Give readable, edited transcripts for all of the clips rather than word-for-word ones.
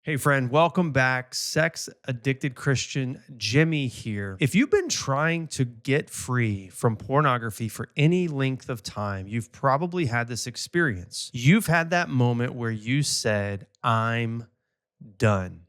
Hey friend, welcome back. Sex addicted Christian Jimmy here. If you've been trying to get free from pornography for any length of time, you've probably had this experience. You've had that moment where you said, I'm done.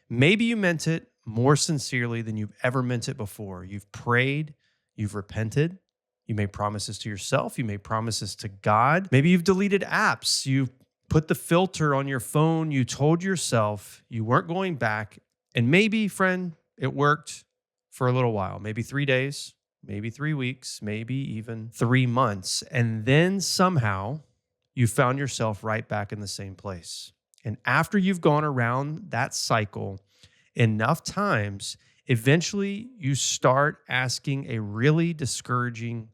Maybe you meant it more sincerely than you've ever meant it before. You've prayed, you've repented, you made promises to yourself, you made promises to God. Maybe you've deleted apps, you've put the filter on your phone, you told yourself you weren't going back. And maybe, friend, it worked for a little while, maybe 3 days, maybe 3 weeks, maybe even 3 months. And then somehow you found yourself right back in the same place. And after you've gone around that cycle enough times, eventually you start asking a really discouraging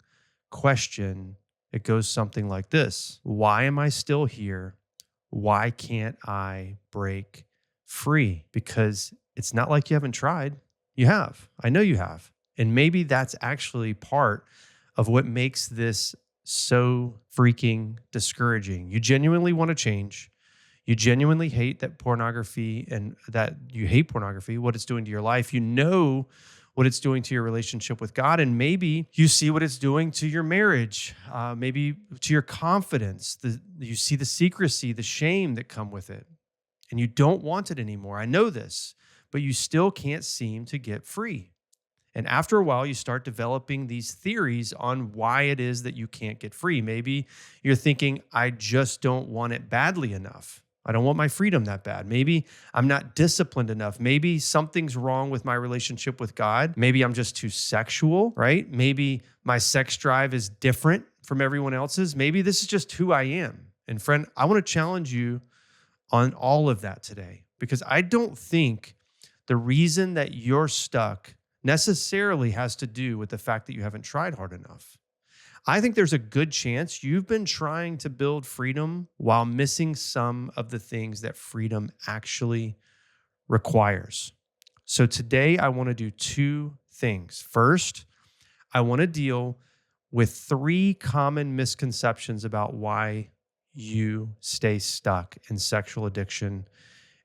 question. It goes something like this: why am I still here? Why can't I break free? Because it's not like you haven't tried. You have. I know you have. And maybe that's actually part of what makes this so freaking discouraging. You genuinely want to change. You genuinely hate that pornography and that you hate pornography, what it's doing to your life. You know what it's doing to your relationship with God. And maybe you see what it's doing to your marriage, maybe to your confidence. You see the secrecy, the shame that come with it. And you don't want it anymore. I know this, but you still can't seem to get free. And after a while, you start developing these theories on why it is that you can't get free. Maybe you're thinking, I just don't want it badly enough. I don't want my freedom that bad. Maybe I'm not disciplined enough. Maybe something's wrong with my relationship with God. Maybe I'm just too sexual, right? Maybe my sex drive is different from everyone else's. Maybe this is just who I am. And friend, I want to challenge you on all of that today, because I don't think the reason that you're stuck necessarily has to do with the fact that you haven't tried hard enough. I think there's a good chance you've been trying to build freedom while missing some of the things that freedom actually requires. So today I want to do two things. First, I want to deal with 3 common misconceptions about why you stay stuck in sexual addiction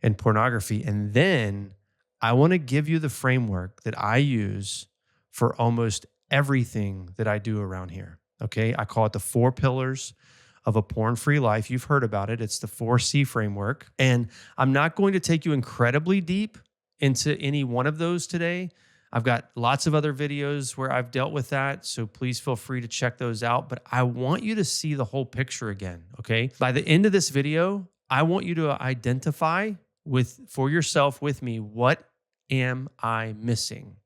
and pornography. And then I want to give you the framework that I use for almost everything that I do around here. Okay, I call it the 4 pillars of a porn-free life. You've heard about it. It's the 4C framework. And I'm not going to take you incredibly deep into any one of those today. I've got lots of other videos where I've dealt with that, so please feel free to check those out. But I want you to see the whole picture again, okay? By the end of this video, I want you to identify for yourself with me, what am I missing?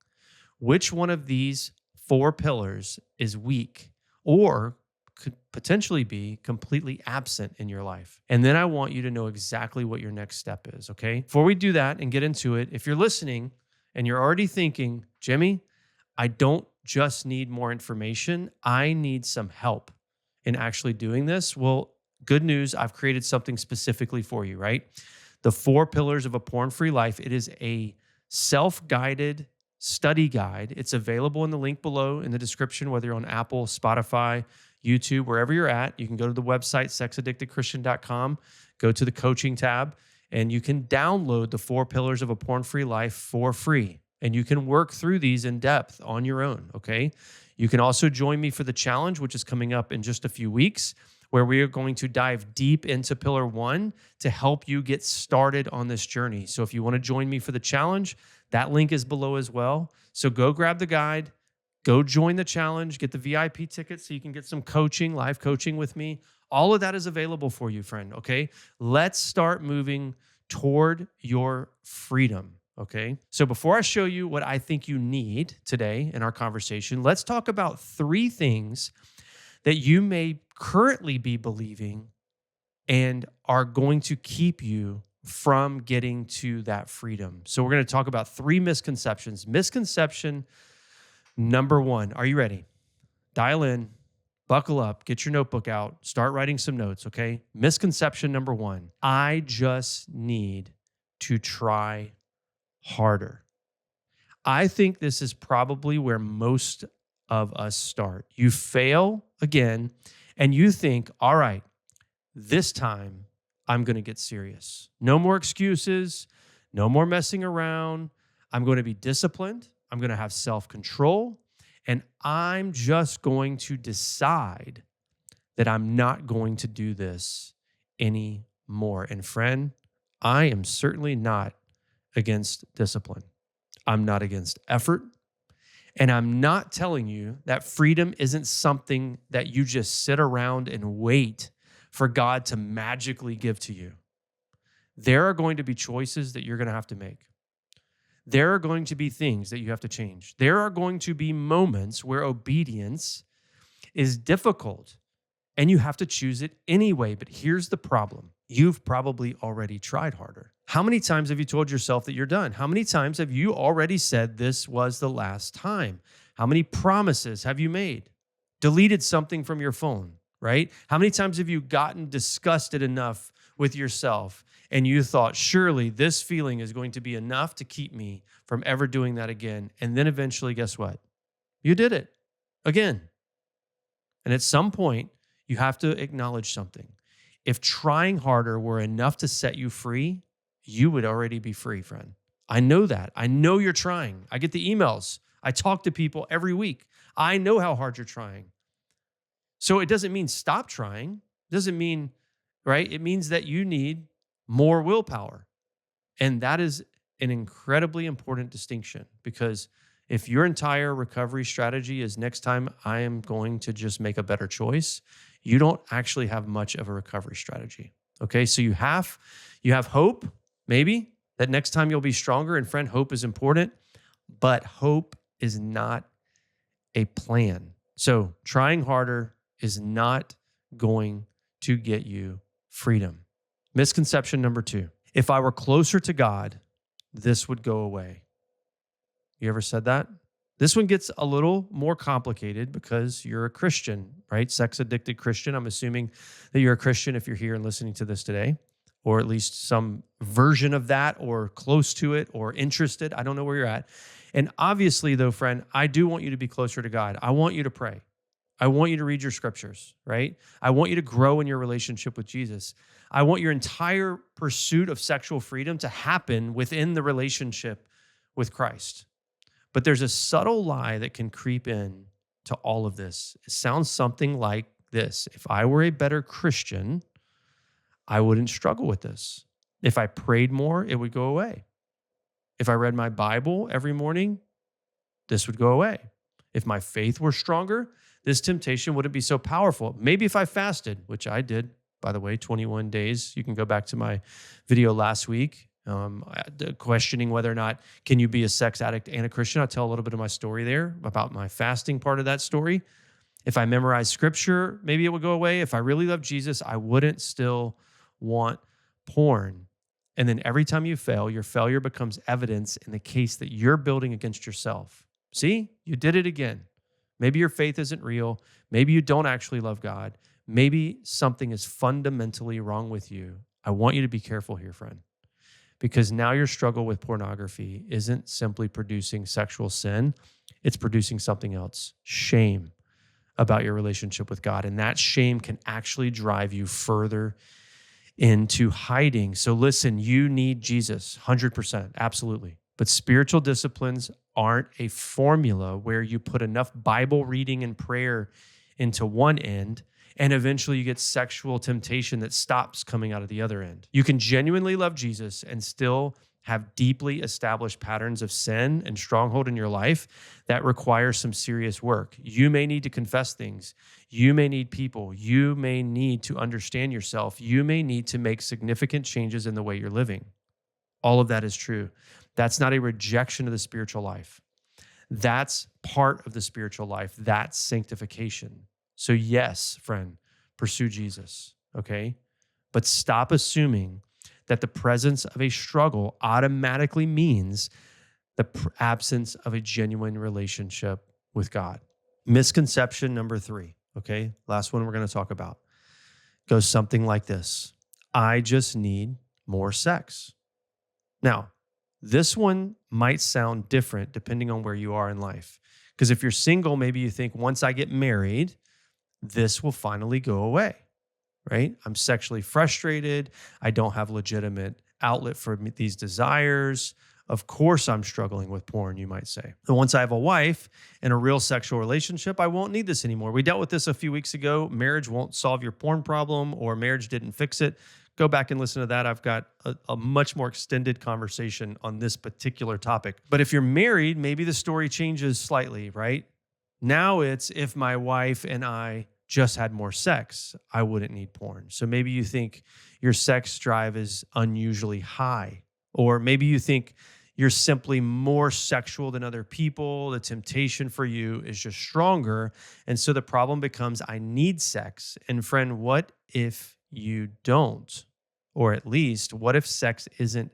Which one of these 4 pillars is weak or could potentially be completely absent in your life? And then I want you to know exactly what your next step is, okay? Before we do that and get into it, if you're listening and you're already thinking, Jimmy, I don't just need more information, I need some help in actually doing this. Well, good news, I've created something specifically for you, right? The 4 pillars of a porn-free life. It is a self-guided study guide. It's available in the link below in the description, whether you're on Apple, Spotify, YouTube, wherever you're at. You can go to the website, sexaddictedchristian.com, go to the coaching tab, and you can download the 4 pillars of a porn-free life for free. And you can work through these in depth on your own, okay? You can also join me for the challenge, which is coming up in just a few weeks, where we are going to dive deep into pillar 1 to help you get started on this journey. So if you want to join me for the challenge, that link is below as well. So go grab the guide, go join the challenge, get the VIP ticket so you can get some coaching, live coaching with me. All of that is available for you, friend, okay? Let's start moving toward your freedom, okay? So before I show you what I think you need today in our conversation, let's talk about 3 things that you may currently be believing and are going to keep you from getting to that freedom. So we're going to talk about 3 misconceptions. Misconception number 1. Are you ready? Dial in, buckle up, get your notebook out, start writing some notes, okay? Misconception number 1. I just need to try harder. I think this is probably where most of us start. You fail again, and you think, all right, this time I'm going to get serious. No more excuses. No more messing around. I'm going to be disciplined. I'm going to have self-control. And I'm just going to decide that I'm not going to do this anymore. And friend, I am certainly not against discipline. I'm not against effort. And I'm not telling you that freedom isn't something that you just sit around and wait for God to magically give to you. There are going to be choices that you're going to have to make. There are going to be things that you have to change. There are going to be moments where obedience is difficult and you have to choose it anyway. But here's the problem. You've probably already tried harder. How many times have you told yourself that you're done? How many times have you already said this was the last time? How many promises have you made? Deleted something from your phone, right? How many times have you gotten disgusted enough with yourself and you thought, surely this feeling is going to be enough to keep me from ever doing that again? And then eventually, guess what? You did it again. And at some point, you have to acknowledge something. If trying harder were enough to set you free, you would already be free, friend. I know that. I know you're trying. I get the emails. I talk to people every week. I know how hard you're trying. So it doesn't mean stop trying. It doesn't mean, right? It means that you need more willpower. And that is an incredibly important distinction, because if your entire recovery strategy is next time I am going to just make a better choice, you don't actually have much of a recovery strategy. Okay, so you have hope, maybe, that next time you'll be stronger. And friend, hope is important, but hope is not a plan. So trying harder is not going to get you freedom. Misconception number 2. If I were closer to God, this would go away. You ever said that? This one gets a little more complicated because you're a Christian, right? Sex-addicted Christian. I'm assuming that you're a Christian if you're here and listening to this today, or at least some version of that, or close to it, or interested. I don't know where you're at. And obviously, though, friend, I do want you to be closer to God. I want you to pray. I want you to read your scriptures, right? I want you to grow in your relationship with Jesus. I want your entire pursuit of sexual freedom to happen within the relationship with Christ. But there's a subtle lie that can creep in to all of this. It sounds something like this. If I were a better Christian, I wouldn't struggle with this. If I prayed more, it would go away. If I read my Bible every morning, this would go away. If my faith were stronger, this temptation wouldn't be so powerful. Maybe if I fasted, which I did, by the way, 21 days. You can go back to my video last week, questioning whether or not can you be a sex addict and a Christian. I'll tell a little bit of my story there about my fasting part of that story. If I memorized scripture, maybe it would go away. If I really love Jesus, I wouldn't still want porn. And then every time you fail, your failure becomes evidence in the case that you're building against yourself. See, you did it again. Maybe your faith isn't real. Maybe you don't actually love God. Maybe something is fundamentally wrong with you. I want you to be careful here, friend, because now your struggle with pornography isn't simply producing sexual sin. It's producing something else, shame about your relationship with God. And that shame can actually drive you further into hiding. So listen, you need Jesus, 100%, absolutely. But spiritual disciplines aren't a formula where you put enough Bible reading and prayer into one end and eventually you get sexual temptation that stops coming out of the other end. You can genuinely love Jesus and still have deeply established patterns of sin and stronghold in your life that require some serious work. You may need to confess things. You may need people. You may need to understand yourself. You may need to make significant changes in the way you're living. All of that is true. That's not a rejection of the spiritual life. That's part of the spiritual life. That's sanctification. So yes, friend, pursue Jesus, okay? But stop assuming that the presence of a struggle automatically means the absence of a genuine relationship with God. Misconception number 3, okay? Last one we're going to talk about goes something like this. I just need more sex. Now, this one might sound different depending on where you are in life. Because if you're single, maybe you think once I get married, this will finally go away, right? I'm sexually frustrated. I don't have legitimate outlet for these desires. Of course, I'm struggling with porn, you might say. And once I have a wife and a real sexual relationship, I won't need this anymore. We dealt with this a few weeks ago. Marriage won't solve your porn problem, or marriage didn't fix it. Go back and listen to that. I've got a much more extended conversation on this particular topic. But if you're married, maybe the story changes slightly, right? Now it's, if my wife and I just had more sex, I wouldn't need porn. So maybe you think your sex drive is unusually high, or maybe you think you're simply more sexual than other people. The temptation for you is just stronger. And so the problem becomes, I need sex. And friend, what if you don't? Or at least, what if sex isn't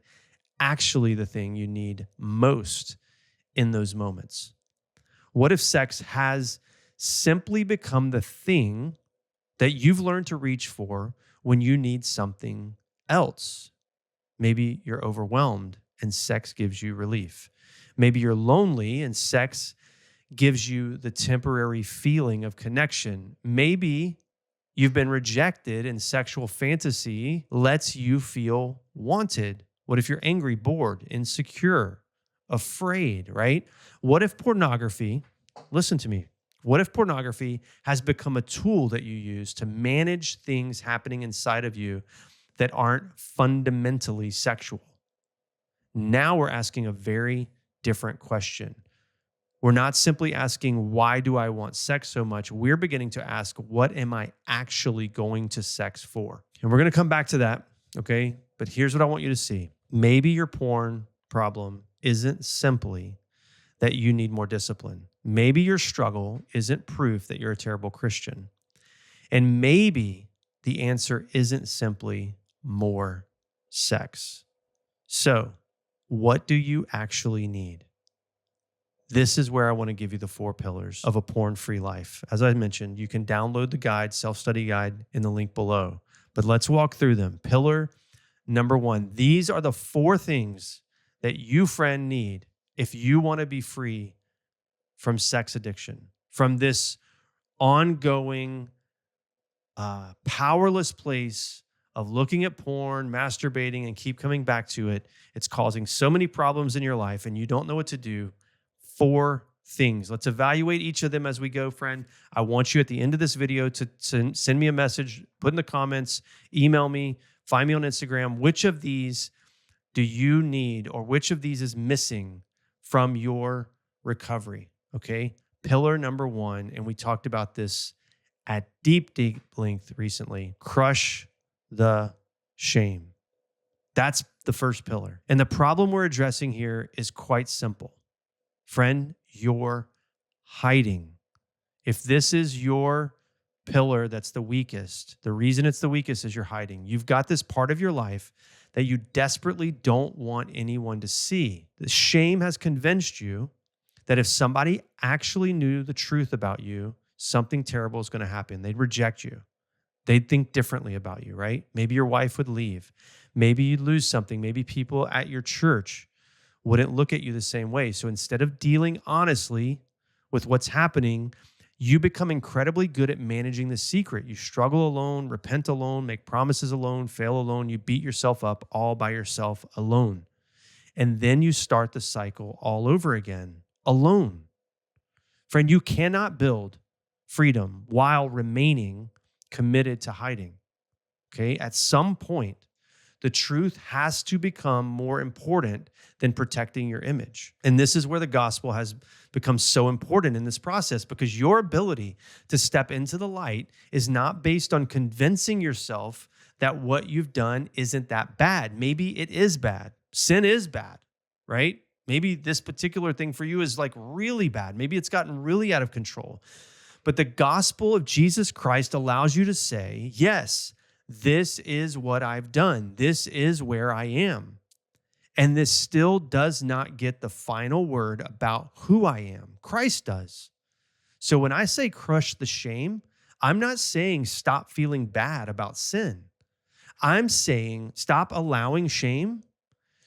actually the thing you need most in those moments? What if sex has simply become the thing that you've learned to reach for when you need something else? Maybe you're overwhelmed and sex gives you relief. Maybe you're lonely and sex gives you the temporary feeling of connection. Maybe you've been rejected and sexual fantasy lets you feel wanted. What if you're angry, bored, insecure, afraid, right? What if pornography, listen to me, what if pornography has become a tool that you use to manage things happening inside of you that aren't fundamentally sexual? Now we're asking a very different question. We're not simply asking, why do I want sex so much? We're beginning to ask, what am I actually going to sex for? And we're going to come back to that, okay? But here's what I want you to see. Maybe your porn problem isn't simply that you need more discipline. Maybe your struggle isn't proof that you're a terrible Christian. And maybe the answer isn't simply more sex. So, what do you actually need? This is where I want to give you the 4 pillars of a porn-free life. As I mentioned, you can download the guide, self-study guide, in the link below. But let's walk through them. Pillar number 1. These are the 4 things that you, friend, need if you want to be free from sex addiction, from this ongoing, powerless place of looking at porn, masturbating, and keep coming back to it. It's causing so many problems in your life and you don't know what to do. 4 things. Let's evaluate each of them as we go, friend. I want you at the end of this video to send me a message, put in the comments, email me, find me on Instagram. Which of these do you need, or which of these is missing from your recovery? Okay. Pillar number 1, and we talked about this at deep length recently: crush the shame. That's the first pillar. And the problem we're addressing here is quite simple. Friend, you're hiding. If this is your pillar that's the weakest, the reason it's the weakest is you're hiding. You've got this part of your life that you desperately don't want anyone to see. The shame has convinced you that if somebody actually knew the truth about you, something terrible is going to happen. They'd reject you. They'd think differently about you, right? Maybe your wife would leave. Maybe you'd lose something. Maybe people at your church wouldn't look at you the same way. So instead of dealing honestly with what's happening, you become incredibly good at managing the secret. You struggle alone, repent alone, make promises alone, fail alone. You beat yourself up all by yourself alone. And then you start the cycle all over again, alone. Friend, you cannot build freedom while remaining committed to hiding. Okay? At some point, the truth has to become more important than protecting your image. And this is where the gospel has become so important in this process, because your ability to step into the light is not based on convincing yourself that what you've done isn't that bad. Maybe it is bad. Sin is bad, right? Maybe this particular thing for you is like really bad. Maybe it's gotten really out of control. But the gospel of Jesus Christ allows you to say, yes, this is what I've done. This is where I am. And this still does not get the final word about who I am. Christ does. So when I say crush the shame, I'm not saying stop feeling bad about sin. I'm saying stop allowing shame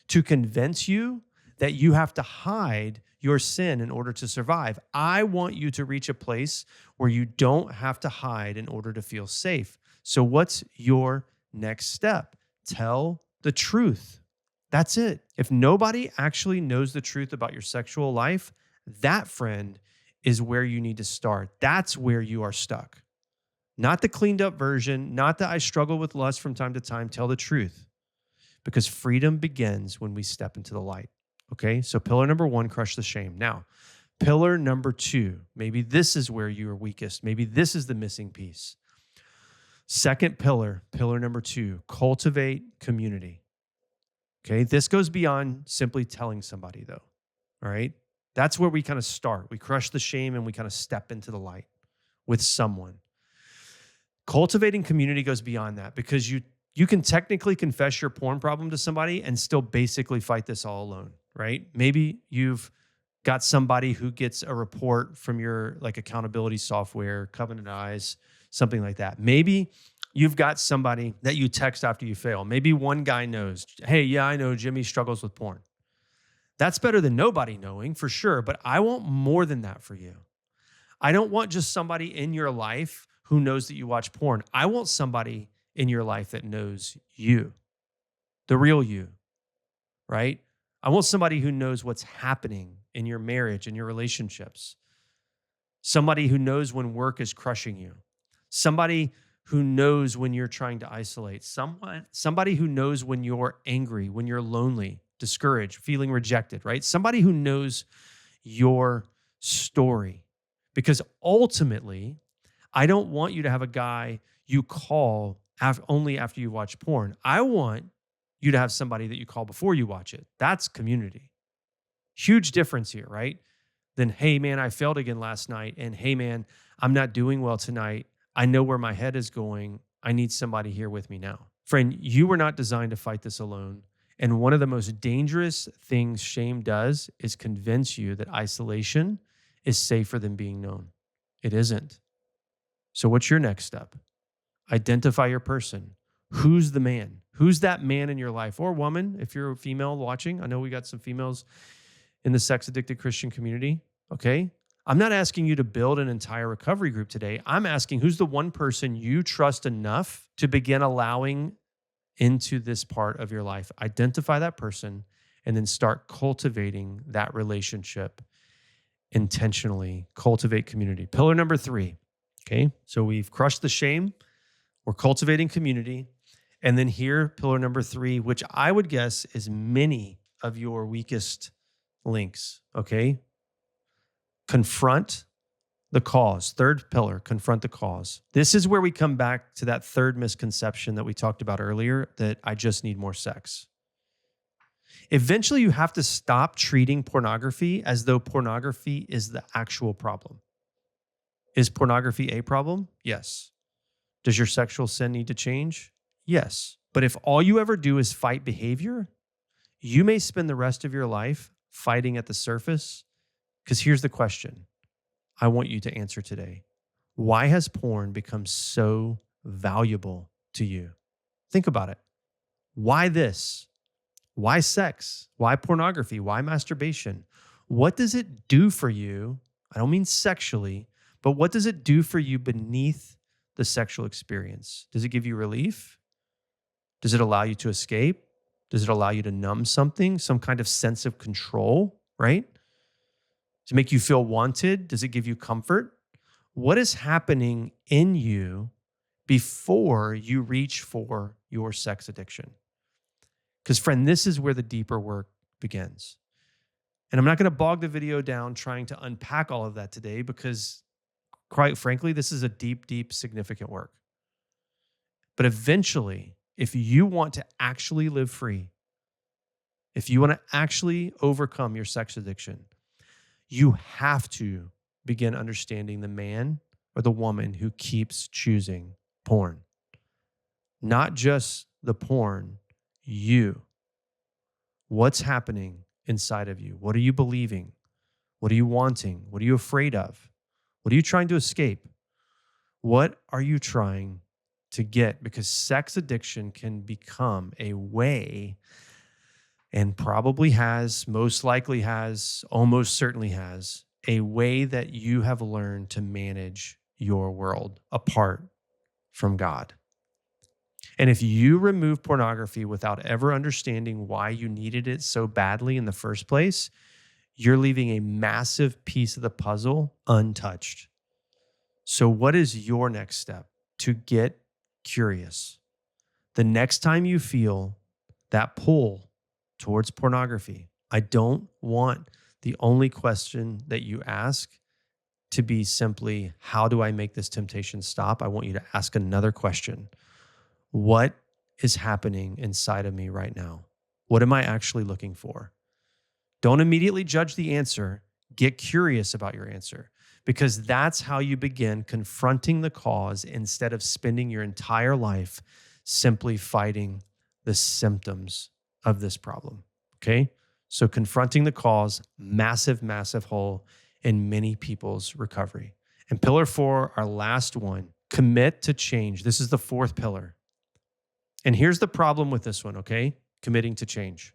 to convince you that you have to hide your sin in order to survive. I want you to reach a place where you don't have to hide in order to feel safe. So what's your next step? Tell the truth. That's it. If nobody actually knows the truth about your sexual life, that, friend, is where you need to start. That's where you are stuck. Not the cleaned up version, not that I struggle with lust from time to time. Tell the truth, because freedom begins when we step into the light. Okay. So, pillar number one, crush the shame. Now, pillar number two, maybe this is where you are weakest. Maybe this is the missing piece. Second pillar, pillar number two, cultivate community. Okay. This goes beyond simply telling somebody, though. All right. That's where we kind of start. We crush the shame and we kind of step into the light with someone. Cultivating community goes beyond that, because you can technically confess your porn problem to somebody and still basically fight this all alone, right? Maybe you've got somebody who gets a report from your like accountability software, Covenant Eyes, something like that. Maybe you've got somebody that you text after you fail. Maybe one guy knows, hey, yeah, I know Jimmy struggles with porn. That's better than nobody knowing, for sure, but I want more than that for you. I don't want just somebody in your life who knows that you watch porn. I want somebody in your life that knows you, the real you, right? I want somebody who knows what's happening in your marriage, in your relationships. Somebody who knows when work is crushing you. Somebody who knows when you're trying to isolate. Somebody who knows when you're angry, when you're lonely, discouraged, feeling rejected, right? Somebody who knows your story. Because ultimately, I don't want you to have a guy you call only after you watch porn. I want you to have somebody that you call before you watch it. That's community. Huge difference here, right? Then, hey, man, I failed again last night. And hey, man, I'm not doing well tonight. I know where my head is going. I need somebody here with me now. Friend, you were not designed to fight this alone. And one of the most dangerous things shame does is convince you that isolation is safer than being known. It isn't. So what's your next step? Identify your person. Who's the man? Who's that man in your life, or woman if you're a female watching? I know we got some females in the sex addicted Christian community. Okay. I'm not asking you to build an entire recovery group today. I'm asking, who's the one person you trust enough to begin allowing into this part of your life? Identify that person and then start cultivating that relationship intentionally. Cultivate community. Pillar number three. Okay. So we've crushed the shame. We're cultivating community. And then here, pillar number three, which I would guess is many of your weakest links. Okay. Confront the cause. Third pillar, confront the cause. This is where we come back to that third misconception that we talked about earlier, that I just need more sex. Eventually, you have to stop treating pornography as though pornography is the actual problem. Is pornography a problem? Yes. Does your sexual sin need to change? Yes. But if all you ever do is fight behavior, you may spend the rest of your life fighting at the surface. Because here's the question I want you to answer today. Why has porn become so valuable to you? Think about it. Why this? Why sex? Why pornography? Why masturbation? What does it do for you? I don't mean sexually, but what does it do for you beneath the sexual experience? Does it give you relief? Does it allow you to escape? Does it allow you to numb something, some kind of sense of control, right? Does it make you feel wanted? Does it give you comfort? What is happening in you before you reach for your sex addiction? Because, friend, this is where the deeper work begins. And I'm not going to bog the video down trying to unpack all of that today, because, quite frankly, this is a deep, deep, significant work. But eventually, if you want to actually live free, if you want to actually overcome your sex addiction, you have to begin understanding the man or the woman who keeps choosing porn. Not just the porn, you. What's happening inside of you? What are you believing? What are you wanting? What are you afraid of? What are you trying to escape? What are you trying to get? Because sex addiction can become a way, and probably has, most likely has, almost certainly has, a way that you have learned to manage your world apart from God. And if you remove pornography without ever understanding why you needed it so badly in the first place, you're leaving a massive piece of the puzzle untouched. So, what is your next step? To get curious. The next time you feel that pull towards pornography, I don't want the only question that you ask to be simply, how do I make this temptation stop? I want you to ask another question. What is happening inside of me right now? What am I actually looking for? Don't immediately judge the answer. Get curious about your answer, because that's how you begin confronting the cause instead of spending your entire life simply fighting the symptoms of this problem. Okay? So confronting the cause, massive, massive hole in many people's recovery. And pillar 4, our last one, commit to change. This is the 4th pillar. And here's the problem with this one, okay? Committing to change.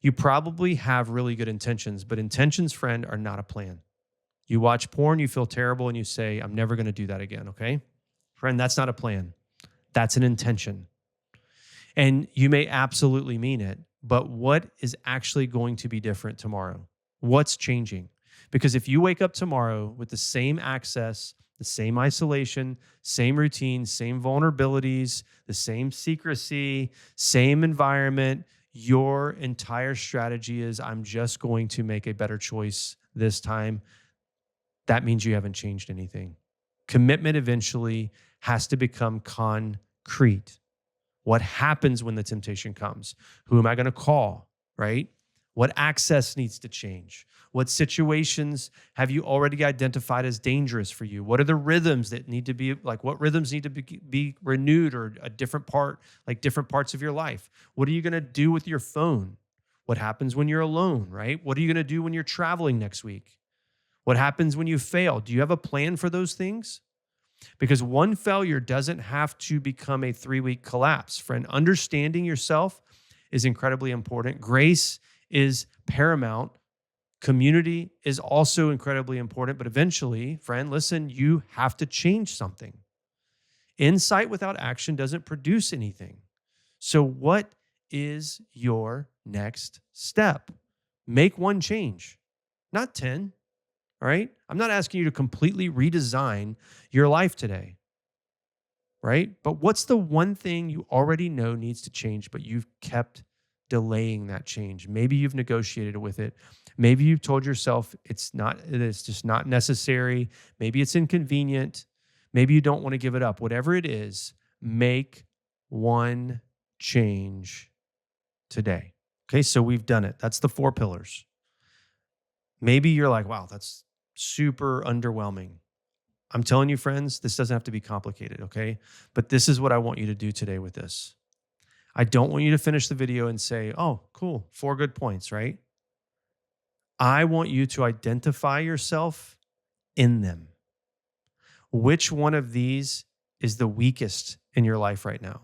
You probably have really good intentions, but intentions, friend, are not a plan. You watch porn, you feel terrible, and you say, I'm never going to do that again, okay? Friend, that's not a plan. That's an intention. And you may absolutely mean it, but what is actually going to be different tomorrow? What's changing? Because if you wake up tomorrow with the same access, the same isolation, same routine, same vulnerabilities, the same secrecy, same environment, your entire strategy is, I'm just going to make a better choice this time. That means you haven't changed anything. Commitment eventually has to become concrete. What happens when the temptation comes? Who am I going to call, right? What access needs to change? What situations have you already identified as dangerous for you? What are the rhythms that need to be, like what rhythms need to be renewed, or a different part, like different parts of your life? What are you going to do with your phone? What happens when you're alone, right? What are you going to do when you're traveling next week? What happens when you fail? Do you have a plan for those things? Because one failure doesn't have to become a 3-week collapse. Friend, understanding yourself is incredibly important. Grace is paramount. Community is also incredibly important. But eventually, friend, listen, you have to change something. Insight without action doesn't produce anything. So what is your next step? Make one change, not 10. All right? I'm not asking you to completely redesign your life today, right? But what's the one thing you already know needs to change, but you've kept delaying that change? Maybe you've negotiated with it. Maybe you've told yourself it's just not necessary. Maybe it's inconvenient. Maybe you don't want to give it up. Whatever it is, make one change today. Okay, so we've done it. That's the 4 pillars. Maybe you're like, wow, that's super underwhelming. I'm telling you, friends, this doesn't have to be complicated, okay? But this is what I want you to do today with this. I don't want you to finish the video and say, oh, cool, 4 good points, right? I want you to identify yourself in them. Which one of these is the weakest in your life right now?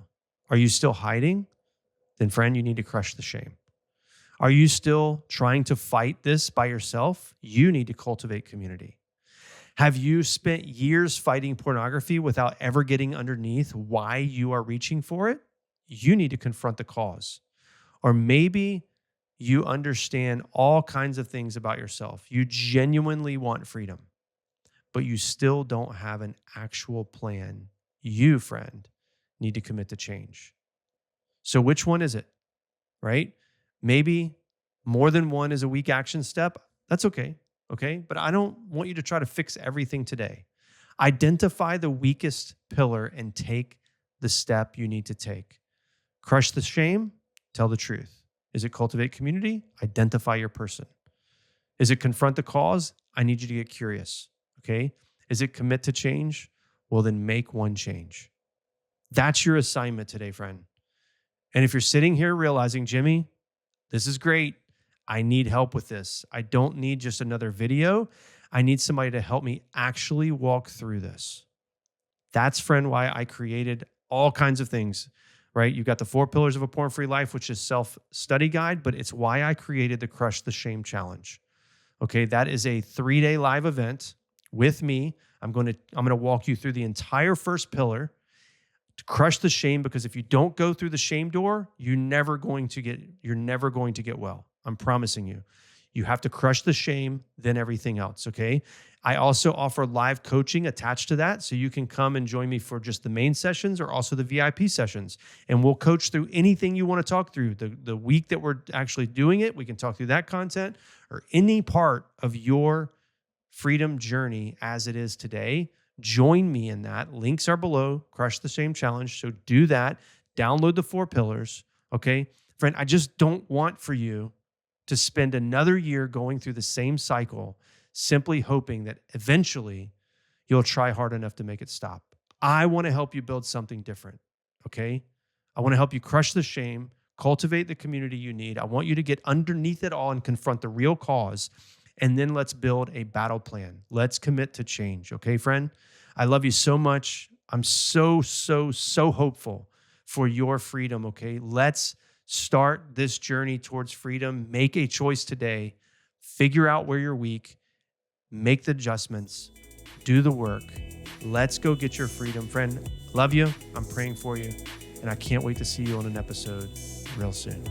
Are you still hiding? Then, friend, you need to crush the shame. Are you still trying to fight this by yourself? You need to cultivate community. Have you spent years fighting pornography without ever getting underneath why you are reaching for it? You need to confront the cause. Or maybe you understand all kinds of things about yourself. You genuinely want freedom, but you still don't have an actual plan. You, friend, need to commit to change. So which one is it, right? Maybe more than one is a weak action step. That's okay. Okay. But I don't want you to try to fix everything today. Identify the weakest pillar and take the step you need to take. Crush the shame, tell the truth. Is it cultivate community? Identify your person. Is it confront the cause? I need you to get curious. Okay. Is it commit to change? Well, then make one change. That's your assignment today, friend. And if you're sitting here realizing, Jimmy, this is great. I need help with this. I don't need just another video. I need somebody to help me actually walk through this. That's, friend, why I created all kinds of things, right? You've got the 4 pillars of a porn-free life, which is self-study guide, but it's why I created the Crush the Shame Challenge. Okay, that is a 3-day live event with me. I'm going to walk you through the entire first pillar, Crush the shame, because if you don't go through the shame door, you're never going to get well. I'm promising you. You have to crush the shame, then everything else, okay? I also offer live coaching attached to that, so you can come and join me for just the main sessions or also the VIP sessions. And we'll coach through anything you want to talk through. The week that we're actually doing it, we can talk through that content or any part of your freedom journey as it is today. Join me in that. Links are below. Crush the Shame Challenge. So do that. Download the 4 pillars. Okay. Friend, I just don't want for you to spend another year going through the same cycle, simply hoping that eventually you'll try hard enough to make it stop. I want to help you build something different. Okay. I want to help you crush the shame, cultivate the community you need. I want you to get underneath it all and confront the real cause. And then let's build a battle plan. Let's commit to change. Okay, friend? I love you so much. I'm so hopeful for your freedom. Okay. Let's start this journey towards freedom. Make a choice today. Figure out where you're weak. Make the adjustments. Do the work. Let's go get your freedom, friend. Love you. I'm praying for you. And I can't wait to see you on an episode real soon.